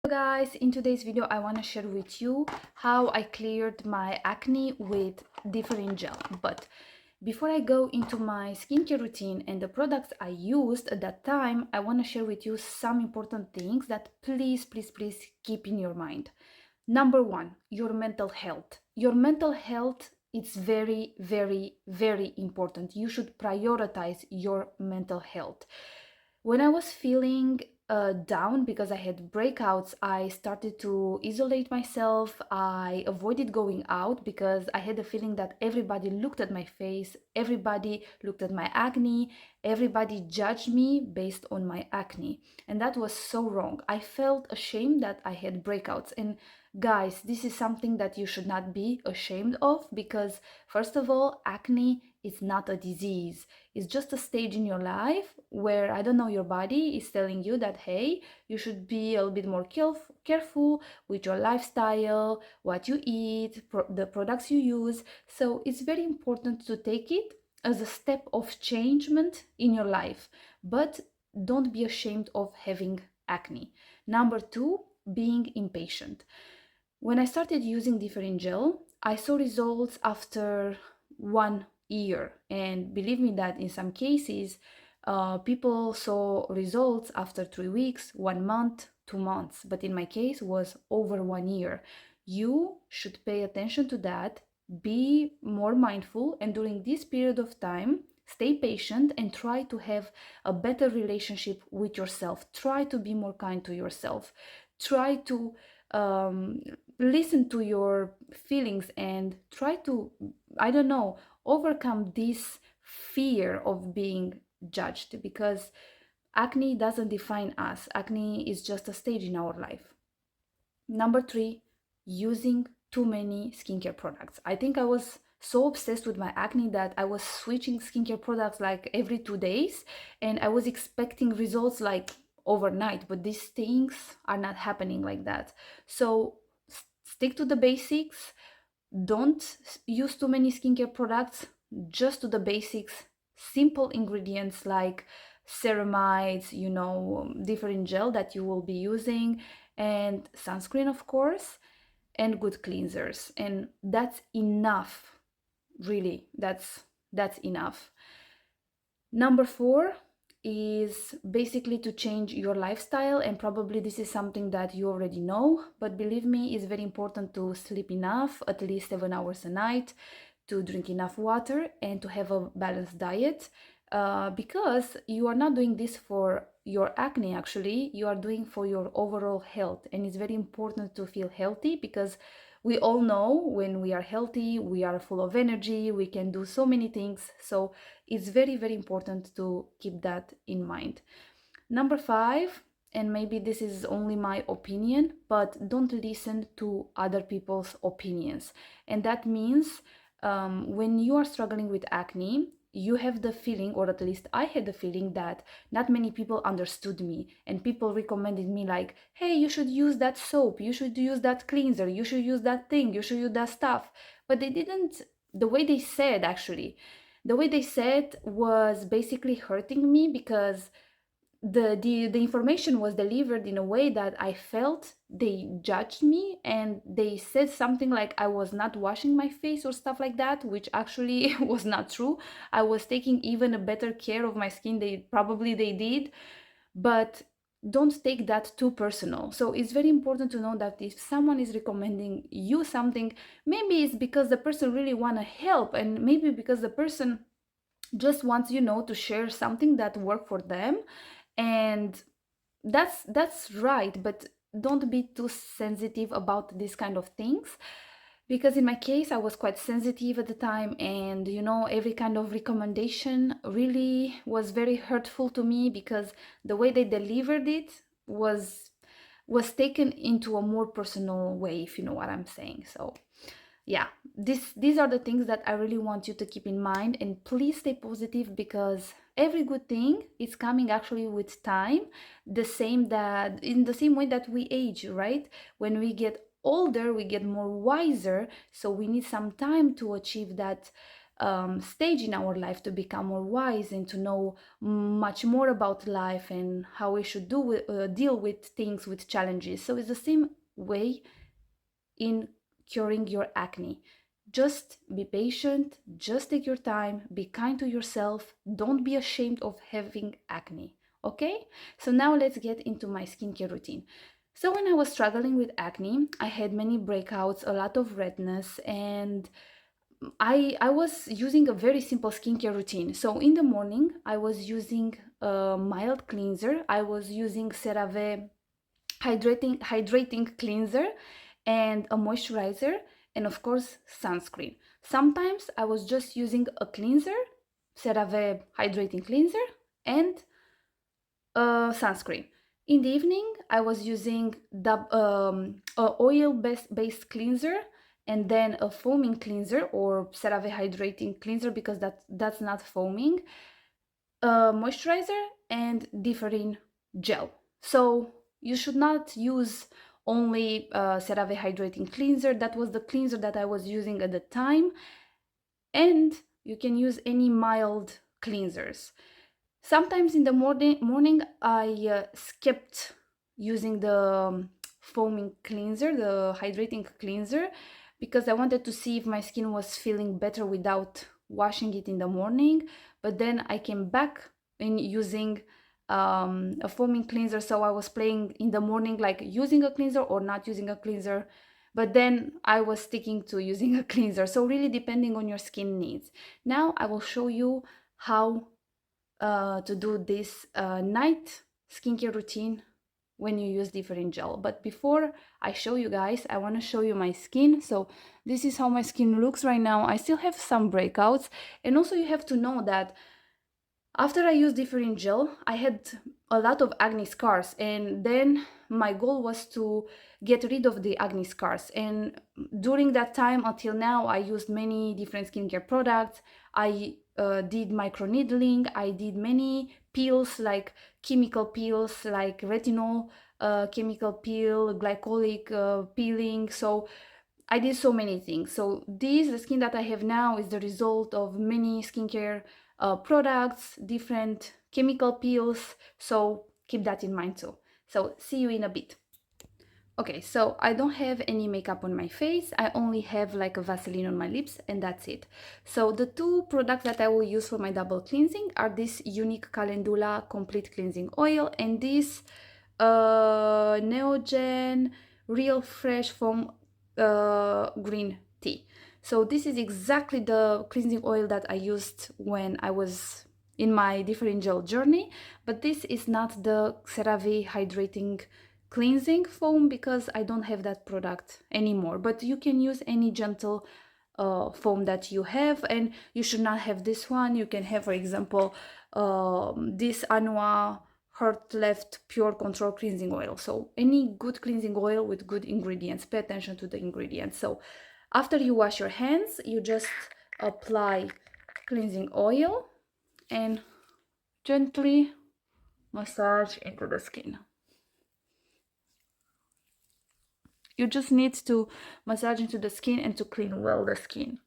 Guys, in today's video I want to share with you how I cleared my acne with Differin Gel. But before I go into my skincare routine and the products I used at that time, I want to share with you some important things that please keep in your mind. Number one, your mental health. Your mental health is very important. You should prioritize your mental health. When I was feeling down because I had breakouts, I started to isolate myself. I avoided going out because I had a feeling that everybody looked at my face, everybody looked at my acne, everybody judged me based on my acne. And that was so wrong. I felt ashamed that I had breakouts. And guys, this is something that you should not be ashamed of because, first of all, acne is not a disease. It's just a stage in your life where, I don't know, your body is telling you that, hey, you should be a little bit more careful with your lifestyle, what you eat, the products you use. So it's very important to take it as a step of changement in your life. But don't be ashamed of having acne. Number two, being impatient. When I started using Differin Gel, I saw results after 1 year. And believe me that in some cases, people saw results after 3 weeks, 1 month, 2 months. But in my case, was over 1 year. You should pay attention to that, be more mindful, and during this period of time, stay patient and try to have a better relationship with yourself. Try to be more kind to yourself. Try to um, listen to your feelings and try to, I don't know, overcome this fear of being judged, because acne doesn't define us. Acne is just a stage in our life. Number three, using too many skincare products. I think I was so obsessed with my acne that I was switching skincare products like every 2 days, and I was expecting results like overnight, but these things are not happening like that. So stick to the basics. Don't use too many skincare products, just to the basics. Simple ingredients like ceramides, different gel that you will be using, and sunscreen, of course, and good cleansers. And that's enough. Really, that's enough. Number four is basically to change your lifestyle, and probably this is something that you already know, but believe me, it's very important to sleep enough, at least 7 hours a night, to drink enough water, and to have a balanced diet, because you are not doing this for your acne. Actually, you are doing for your overall health, and it's very important to feel healthy, because we all know when we are healthy, we are full of energy, we can do so many things. So it's very important to keep that in mind. Number five, and maybe this is only my opinion, but don't listen to other people's opinions. And that means when you are struggling with acne, you have the feeling, or at least I had the feeling, that not many people understood me, and people recommended me like, hey, you should use that soap, you should use that cleanser, you should use that thing, you should use that stuff. But they didn't, the way they said, actually, the way they said was basically hurting me, because the information was delivered in a way that I felt they judged me, and they said something like I was not washing my face or stuff like that, which actually was not true. I was taking even a better care of my skin. They did, but don't take that too personal. So it's very important to know that if someone is recommending you something, maybe it's because the person really want to help, and maybe because the person just wants, to share something that worked for them. And that's right, but don't be too sensitive about these kind of things, because in my case I was quite sensitive at the time, and every kind of recommendation really was very hurtful to me, because the way they delivered it was taken into a more personal way, if you know what I'm saying. So yeah, these are the things that I really want you to keep in mind, and please stay positive, because every good thing is coming actually with time, in the same way that we age, right? When we get older, we get more wiser, so we need some time to achieve that stage in our life to become more wise and to know much more about life and how we should deal with things, with challenges. So it's the same way in curing your acne. Just be patient, just take your time, be kind to yourself, don't be ashamed of having acne. Okay? So now let's get into my skincare routine. So when I was struggling with acne, I had many breakouts, a lot of redness, and I was using a very simple skincare routine. So in the morning, I was using a mild cleanser. I was using CeraVe hydrating cleanser and a moisturizer, and of course sunscreen. Sometimes I was just using a cleanser, CeraVe hydrating cleanser, and sunscreen. In the evening, I was using a oil-based cleanser and then a foaming cleanser or CeraVe hydrating cleanser because that's not foaming, moisturizer, and Differin Gel. So you should not use only CeraVe hydrating cleanser. That was the cleanser that I was using at the time, and you can use any mild cleansers. Sometimes in the morning I skipped using the foaming cleanser, the hydrating cleanser, because I wanted to see if my skin was feeling better without washing it in the morning. But then I came back in using a foaming cleanser, so I was playing in the morning like using a cleanser or not using a cleanser. But then I was sticking to using a cleanser. So really depending on your skin needs. Now I will show you how to do this night skincare routine when you use Differin Gel. But before I show you guys, I want to show you my skin. So this is how my skin looks right now. I still have some breakouts, and also you have to know that after I used Differin Gel, I had a lot of acne scars, and then my goal was to get rid of the acne scars. And during that time until now, I used many different skincare products. I did microneedling, I did many peels, like chemical peels, like retinol chemical peel, glycolic peeling. So I did so many things. So the skin that I have now is the result of many skincare products, different chemical peels. So keep that in mind too. So see you in a bit. Okay, so I don't have any makeup on my face. I only have like a Vaseline on my lips, and that's it. So the two products that I will use for my double cleansing are this Unique Calendula Complete Cleansing Oil and this Neogen Real Fresh Foam Green Tea. So this is exactly the cleansing oil that I used when I was in my Differin Gel journey, but this is not the CeraVe Hydrating Cleansing Foam because I don't have that product anymore. But you can use any gentle foam that you have, and you should not have this one. You can have, for example, this Anua Heart Left Pure Control Cleansing Oil. So any good cleansing oil with good ingredients. Pay attention to the ingredients. So after you wash your hands, you just apply cleansing oil and gently massage into the skin. You just need to massage into the skin and to clean well the skin.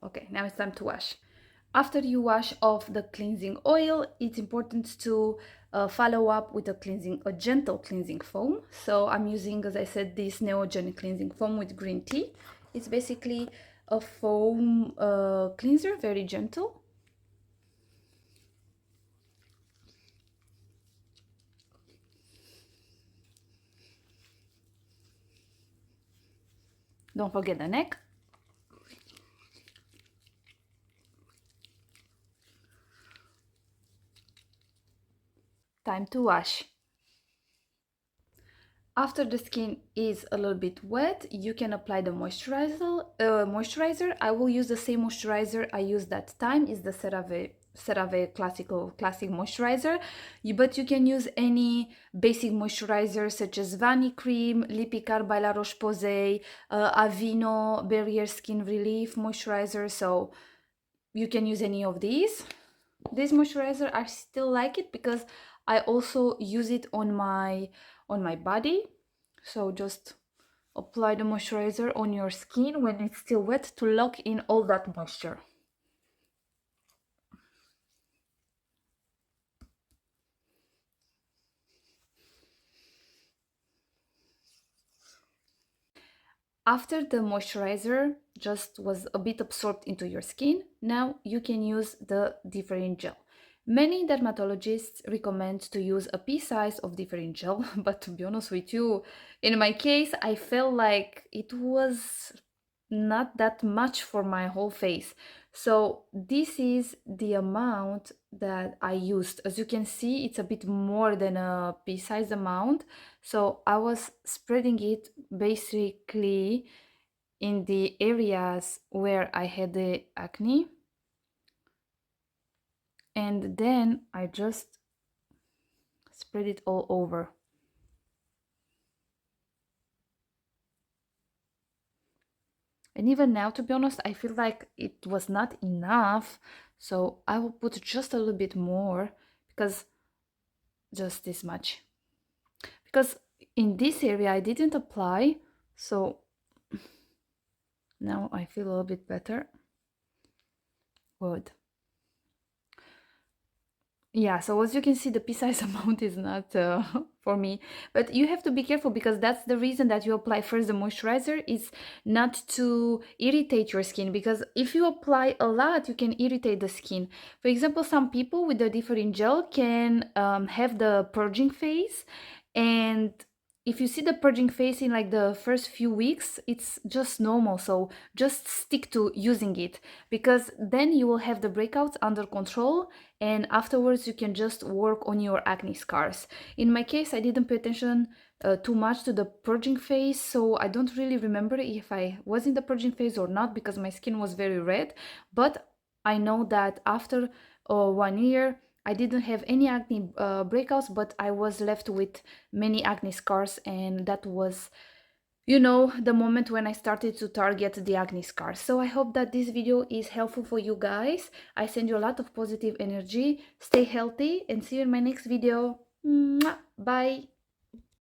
Okay, now it's time to wash. After you wash off the cleansing oil, it's important to follow up with a gentle cleansing foam. So I'm using, as I said, this Neogen cleansing foam with green tea. It's basically a foam cleanser, very gentle. Don't forget the neck. Time to wash. After the skin is a little bit wet, you can apply the moisturizer. I will use the same moisturizer I used that time. Is the CeraVe classic moisturizer. But you can use any basic moisturizer such as Vani Cream, Lipicar by La Roche-Posay, Aveeno Barrier Skin Relief moisturizer. So you can use any of these. This moisturizer, I still like it because I also use it on my body. So just apply the moisturizer on your skin when it's still wet to lock in all that moisture. After the moisturizer just was a bit absorbed into your skin, now you can use the Differin Gel. Many dermatologists recommend to use a pea size of Differin Gel, but to be honest with you, in my case, I felt like it was not that much for my whole face. So this is the amount that I used. As you can see, it's a bit more than a pea-sized amount. So I was spreading it basically in the areas where I had the acne. And then I just spread it all over. And even now, to be honest, I feel like it was not enough. So I will put just a little bit more because just this much. Because in this area I didn't apply, so now I feel a little bit better. Good. Yeah, so as you can see, the pea-size amount is not for me, but you have to be careful because that's the reason that you apply first the moisturizer, is not to irritate your skin, because if you apply a lot you can irritate the skin. For example, some people with the different gel can have the purging phase, and if you see the purging phase in like the first few weeks, it's just normal, so just stick to using it, because then you will have the breakouts under control, and afterwards you can just work on your acne scars. In my case, I didn't pay attention too much to the purging phase, so I don't really remember if I was in the purging phase or not, because my skin was very red. But I know that after 1 year I didn't have any acne breakouts, but I was left with many acne scars, and that was, you know, the moment when I started to target the acne scars. So I hope that this video is helpful for you guys. I send you a lot of positive energy. Stay healthy and see you in my next video. Mwah! Bye.